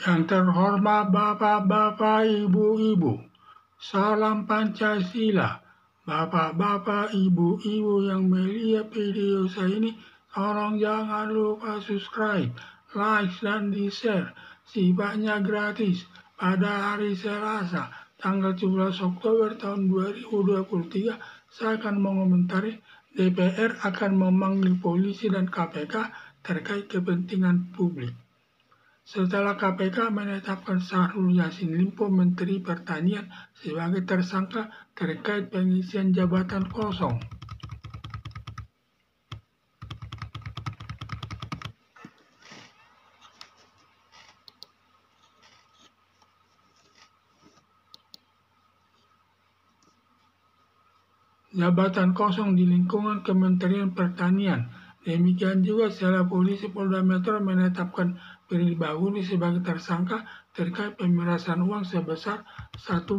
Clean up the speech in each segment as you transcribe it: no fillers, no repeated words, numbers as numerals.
Yang terhormat Bapak-Bapak, Ibu-Ibu, salam Pancasila. Bapak-bapak, Ibu-Ibu yang melihat video saya ini, tolong jangan lupa subscribe, like, dan di-share. Sifatnya gratis. Pada hari Selasa, tanggal 17 Oktober tahun 2023, saya akan mengomentari DPR akan memanggil polisi dan KPK terkait kepentingan publik. Setelah KPK menetapkan Syahrul Yassin Limpo Menteri Pertanian sebagai tersangka terkait pengisian jabatan kosong. Jabatan kosong di lingkungan Kementerian Pertanian. Demikian juga setelah polisi Polda Metro menetapkan Firly Bahuri sebagai tersangka terkait pemerasan uang sebesar 1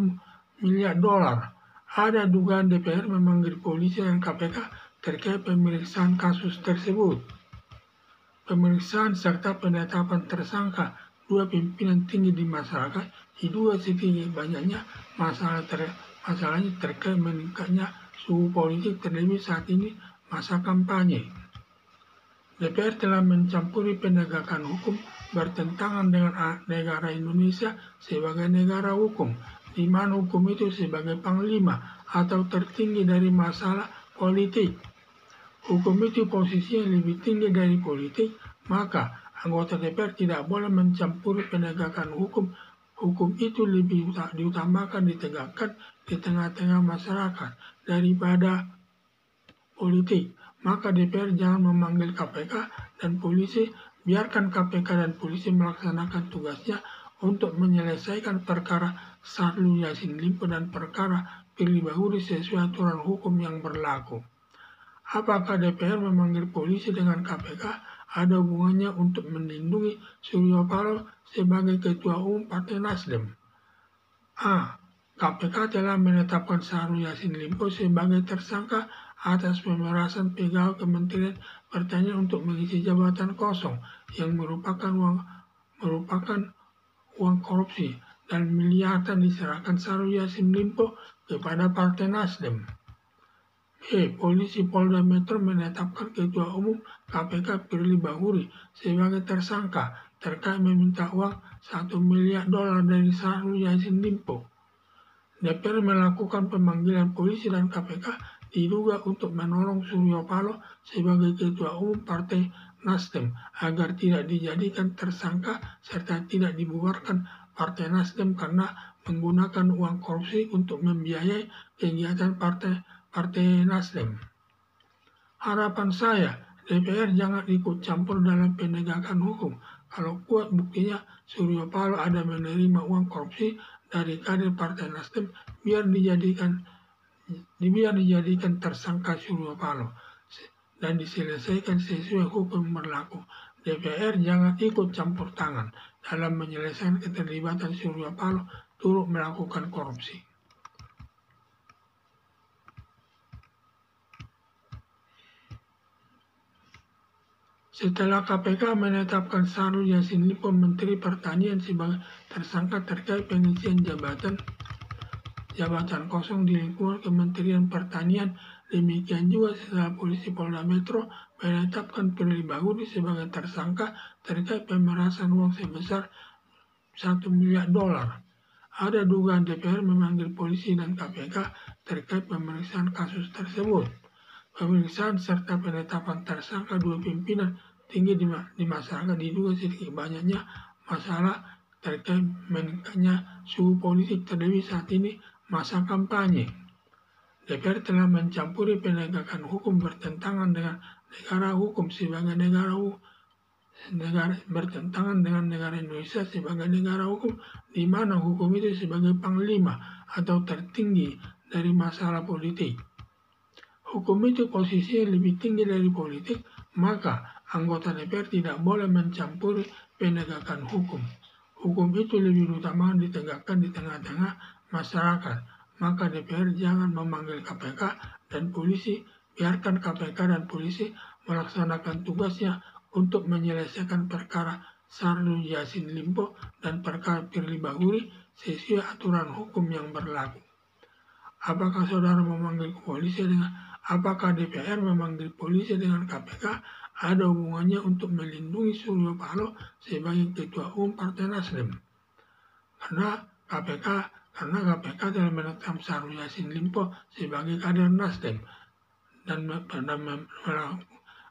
miliar dolar. Ada dugaan DPR memanggil polisi dan KPK terkait pemeriksaan kasus tersebut. Pemeriksaan serta penetapan tersangka dua pimpinan tinggi di masyarakat diduga setinggi banyaknya masalahnya terkait meningkatnya suhu politik terlebih saat ini masa kampanye. DPR telah mencampuri penegakan hukum bertentangan dengan negara Indonesia sebagai negara hukum, di mana hukum itu sebagai panglima atau tertinggi dari masalah politik. Hukum itu posisinya lebih tinggi dari politik, maka anggota DPR tidak boleh mencampuri penegakan hukum. Hukum itu lebih diutamakan ditegakkan di tengah-tengah masyarakat daripada politik. Maka DPR jangan memanggil KPK dan polisi, biarkan KPK dan polisi melaksanakan tugasnya untuk menyelesaikan perkara Syahrul Yassin Limpo dan perkara Firly Bahuri sesuai aturan hukum yang berlaku. Apakah DPR memanggil polisi dengan KPK ada hubungannya untuk melindungi Surya Paloh sebagai Ketua Umum Partai Nasdem? A. KPK telah menetapkan Syahrul Yassin Limpo sebagai tersangka atas pemerasan pegawai Kementerian Pertanian untuk mengisi jabatan kosong yang merupakan uang korupsi dan miliaran diserahkan Syahrul Yassin Limpo kepada Partai Nasdem. B. Polisi Polda Metro menetapkan Ketua Umum KPK Firly Bahuri sebagai tersangka terkait meminta uang 1 miliar dolar dari Syahrul Yassin Limpo. DPR melakukan pemanggilan polisi dan KPK diduga untuk menolong Surya Paloh sebagai Ketua Umum Partai Nasdem agar tidak dijadikan tersangka serta tidak dibubarkan Partai Nasdem karena menggunakan uang korupsi untuk membiayai kegiatan Partai Nasdem. Harapan saya, DPR jangan ikut campur dalam penegakan hukum. Kalau kuat buktinya Surya Paloh ada menerima uang korupsi dari kader Partai Nasdem, biar dijadikan tersangka Surya Paloh dan diselesaikan sesuai hukum berlaku. DPR jangan ikut campur tangan dalam menyelesaikan keterlibatan Surya Paloh turut melakukan korupsi. Setelah KPK menetapkan Syahrul Yassin Limpo Menteri Pertanian sebagai tersangka terkait pengisian jabatan kosong di lingkungan Kementerian Pertanian, demikian juga setelah polisi Polda Metro menetapkan Firly Bahuri sebagai tersangka terkait pemerasan uang sebesar 1 miliar dolar. Ada dugaan DPR memanggil polisi dan KPK terkait pemeriksaan kasus tersebut. Pemeriksaan serta penetapan tersangka dua pimpinan tinggi di masyarakat diduga sedikit banyaknya masalah terkait meningkatnya suhu politik terlebih saat ini masa kampanye. DPR telah mencampuri penegakan hukum bertentangan dengan negara hukum sebagai negara bertentangan dengan negara Indonesia sebagai negara hukum, di mana hukum itu sebagai panglima atau tertinggi dari masalah politik. Hukum itu posisinya lebih tinggi dari politik, maka anggota DPR tidak boleh mencampuri penegakan hukum. Hukum itu lebih utama ditegakkan di tengah-tengah masyarakat, maka DPR jangan memanggil KPK dan polisi, biarkan KPK dan polisi melaksanakan tugasnya untuk menyelesaikan perkara Syahrul Yassin Limpo dan perkara Firly Bahuri sesuai aturan hukum yang berlaku. Apakah saudara memanggil polisi apakah DPR memanggil polisi dengan KPK ada hubungannya untuk melindungi Suryo Paloh sebagai Ketua Umum Partai Nasdem? Karena KPK telah menetapkan Syahrul Yassin Limpo sebagai kader Nasdem dan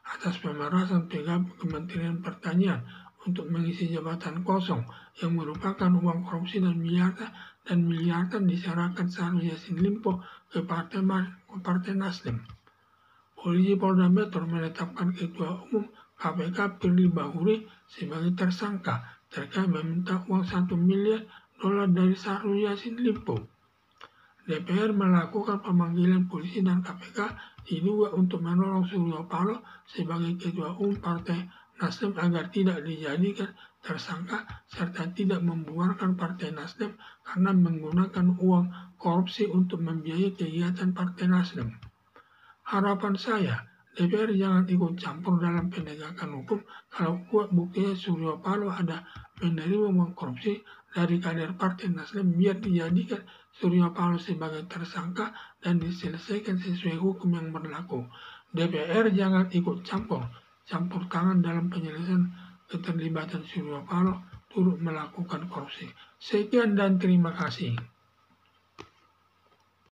atas pemerasan pegawai Kementerian Pertanian untuk mengisi jabatan kosong yang merupakan uang korupsi dan miliaran diserahkan Syahrul Yassin Limpo ke Partai Nasdem. Polisi Polda Metro menetapkan Ketua Umum KPK Firly Bahuri sebagai tersangka terkait meminta uang $1 miliar dari Syahrul Yassin Limpo. DPR melakukan pemanggilan polisi dan KPK diduga untuk menolong Suryo Paloh sebagai Ketua Umum Partai Nasdem agar tidak dijadikan tersangka serta tidak membubarkan Partai Nasdem karena menggunakan uang korupsi untuk membiayai kegiatan Partai Nasdem. Harapan saya, DPR jangan ikut campur dalam penegakan hukum kalau kuat buktinya Suryo Paloh ada menerima uang korupsi dari kader Partai Nasdem, biar dijadikan Suryo Paloh sebagai tersangka dan diselesaikan sesuai hukum yang berlaku. DPR jangan ikut campur tangan dalam penyelesaian keterlibatan Suryo Paloh turut melakukan korupsi. Sekian dan terima kasih.